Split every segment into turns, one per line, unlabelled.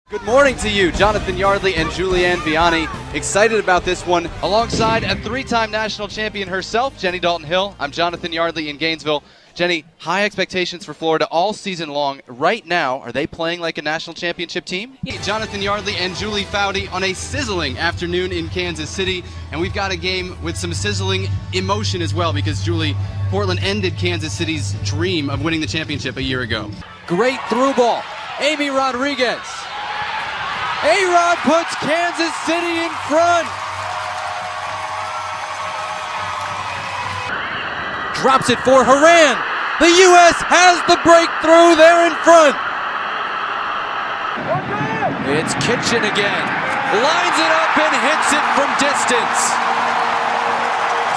Good morning to you, Jonathan Yardley and Julianne Vianney. Excited about this one. Alongside a three-time national champion herself, Jenny Dalton-Hill, I'm Jonathan Yardley in Gainesville. Jenny, high expectations for Florida all season long. Right now, are they playing like a national championship team? Jonathan Yardley and Julie Foudy on a sizzling afternoon in Kansas City. And we've got a game with some sizzling emotion as well because, Julie, Portland ended Kansas City's dream of winning the championship a year ago. Great through ball. Amy Rodriguez. A-Rod puts Kansas City in front. Drops it for Haran. The U.S. has the breakthrough. They're in front. It's Kitchen again. Lines it up and hits it from distance.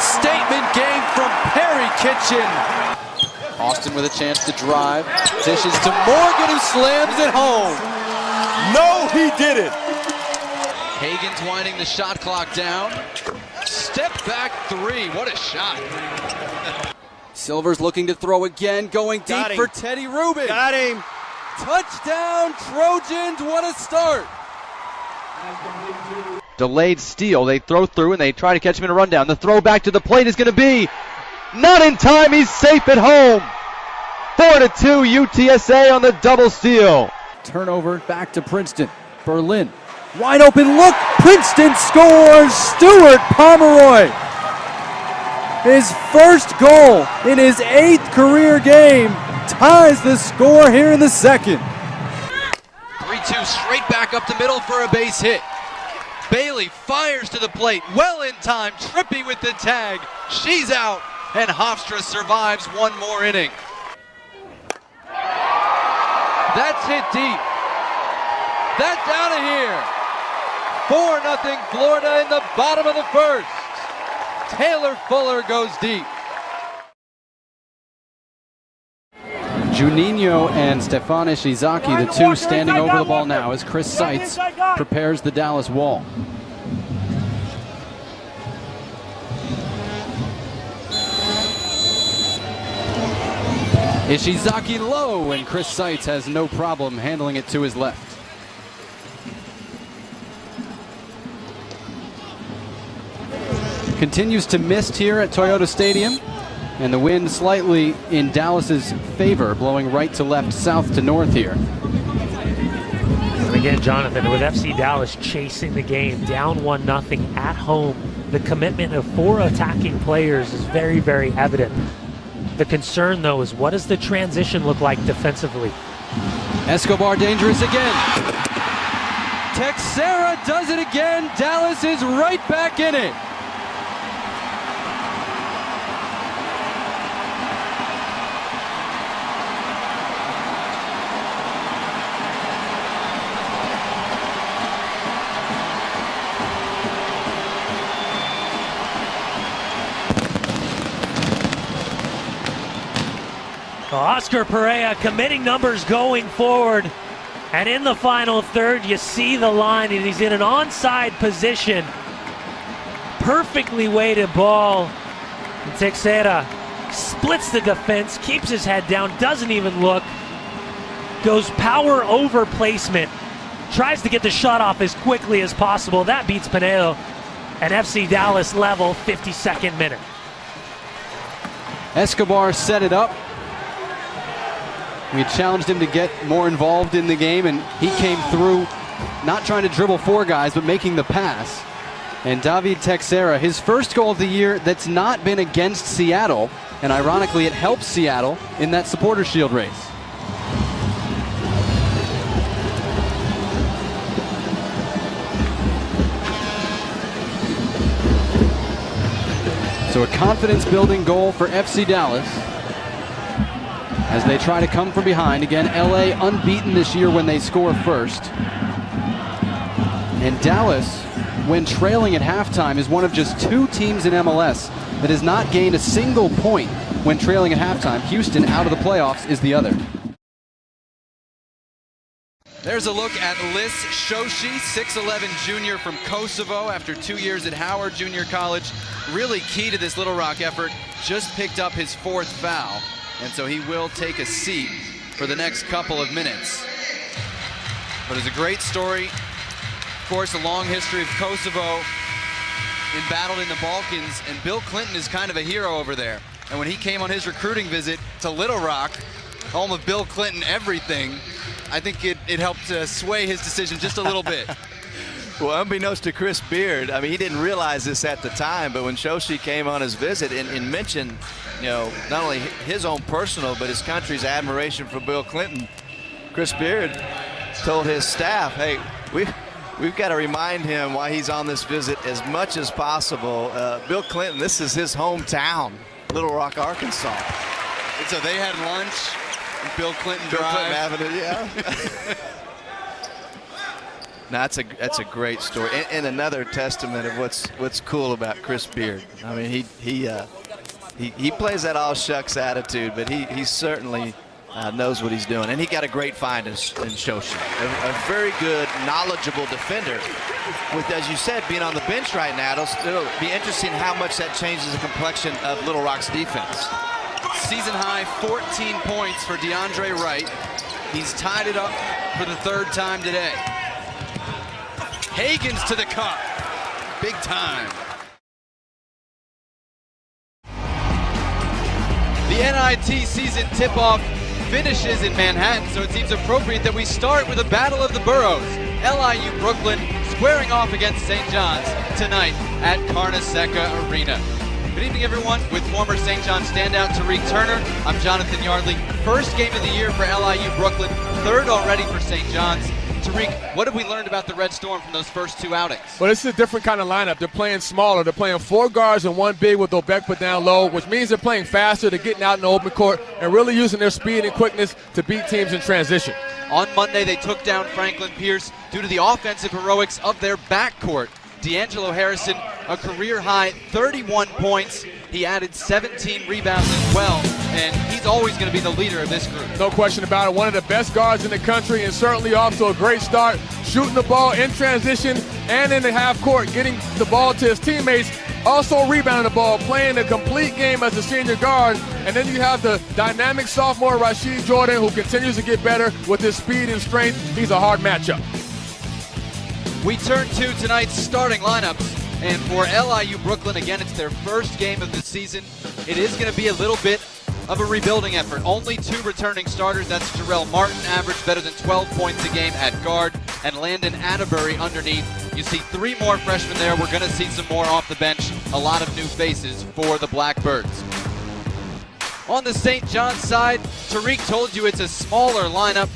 Statement game from Perry Kitchen. Austin with a chance to drive. Dishes to Morgan, who slams it home.
No, he didn't.
Hagan's winding the shot clock down. Step back three. What a shot. Silver's looking to throw again, going deep for Teddy Rubin.
Got him.
Touchdown, Trojans. What a start. Delayed steal. They throw through and they try to catch him in a rundown. The throw back to the plate is going to be not in time. He's safe at home. 4-2 UTSA on the double steal. Turnover back to Princeton. Berlin. Wide open look. Princeton scores. Stuart Pomeroy. His first goal in his 8th career game ties the score here in the second. 3-2 straight back up the middle for a base hit. Bailey fires to the plate. Well in time. Trippy with the tag. She's out. And Hofstra survives one more inning. That's hit deep. That's out of here. 4-0 Florida in the bottom of the first. Taylor Fuller goes deep. Juninho and Stefan Ishizaki, the two standing over the ball now as Chris Seitz prepares the Dallas wall. Ishizaki low, and Chris Seitz has no problem handling it to his left. Continues to mist here at Toyota Stadium, and the wind slightly in Dallas's favor, blowing right to left, south to north here.
And again, Jonathan, with FC Dallas chasing the game, down 1-0 at home, the commitment of 4 attacking players is very, very evident. The concern, though, is what does the transition look like defensively?
Escobar dangerous again. Texera does it again. Dallas is right back in it.
Oscar Perea committing numbers going forward, and in the final third you see the line and he's in an onside position. Perfectly weighted ball, and Texera splits the defense, keeps his head down, doesn't even look, goes power over placement, tries to get the shot off as quickly as possible. That beats Pinedo, and FC Dallas level, 52nd minute.
Escobar set it up. We challenged him to get more involved in the game, and he came through, not trying to dribble 4 guys, but making the pass. And David Texera, his first goal of the year that's not been against Seattle, and ironically it helps Seattle in that Supporters Shield race. So a confidence-building goal for FC Dallas as they try to come from behind. Again, LA unbeaten this year when they score first. And Dallas, when trailing at halftime, is one of just 2 teams in MLS that has not gained a single point when trailing at halftime. Houston, out of the playoffs, is the other. There's a look at Lis Shoshi, 6'11" junior from Kosovo after 2 years at Howard Junior College. Really key to this Little Rock effort. Just picked up his 4th foul, and so he will take a seat for the next couple of minutes.
But it's a great story. Of course, a long history of Kosovo embattled in the Balkans, and Bill Clinton is kind of a hero over there. And when he came on his recruiting visit to Little Rock, home of Bill Clinton everything, I think it helped sway his decision just a little bit.
Well, unbeknownst to Chris Beard, I mean, he didn't realize this at the time, but when Shoshi came on his visit and mentioned, you know, not only his own personal, but his country's admiration for Bill Clinton, Chris Beard told his staff, hey, we've got to remind him why he's on this visit as much as possible. Bill Clinton, this is his hometown, Little Rock, Arkansas.
And so they had lunch, Bill Clinton
Bill
Drive.
Clinton Avenue, yeah. No, that's a great story, and another testament of what's cool about Chris Beard. I mean, he plays that all shucks attitude, but he certainly knows what he's doing, and he got a great find in Shoshi, a very good, knowledgeable defender. With, as you said, being on the bench right now, it'll be interesting how much that changes the complexion of Little Rock's defense.
Season high 14 points for DeAndre Wright. He's tied it up for the third time today. Hagens to the cup. Big time.
The NIT season tip-off finishes in Manhattan, so it seems appropriate that we start with a battle of the boroughs. LIU Brooklyn squaring off against St. John's tonight at Carnesecca Arena. Good evening, everyone. With former St. John's standout Tariq Turner, I'm Jonathan Yardley. First game of the year for LIU Brooklyn, third already for St. John's. Tariq, what have we learned about the Red Storm from those first two outings?
Well, this is a different kind of lineup. They're playing smaller. They're playing 4 guards and 1 big with Obekpa down low, which means they're playing faster. They're getting out in the open court and really using their speed and quickness to beat teams in transition.
On Monday, they took down Franklin Pierce due to the offensive heroics of their backcourt. D'Angelo Harrison, a career-high 31 points. He added 17 rebounds as well, and he's always going to be the leader of this group.
No question about it. One of the best guards in the country, and certainly off to a great start, shooting the ball in transition and in the half court, getting the ball to his teammates, also rebounding the ball, playing a complete game as a senior guard. And then you have the dynamic sophomore Rasheed Jordan, who continues to get better with his speed and strength. He's a hard matchup.
We turn to tonight's starting lineups. And for LIU Brooklyn, again, it's their first game of the season. It is going to be a little bit of a rebuilding effort. Only 2 returning starters. That's Jarrell Martin, averaged better than 12 points a game at guard, and Landon Atterbury underneath. You see 3 more freshmen there. We're going to see some more off the bench. A lot of new faces for the Blackbirds. On the St. John's side, Tariq told you it's a smaller lineup.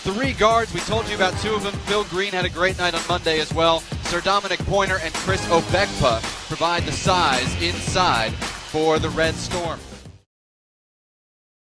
3 guards, we told you about 2 of them. Phil Green had a great night on Monday as well. Sir Dominic Pointer and Chris Obekpa provide the size inside for the Red Storm.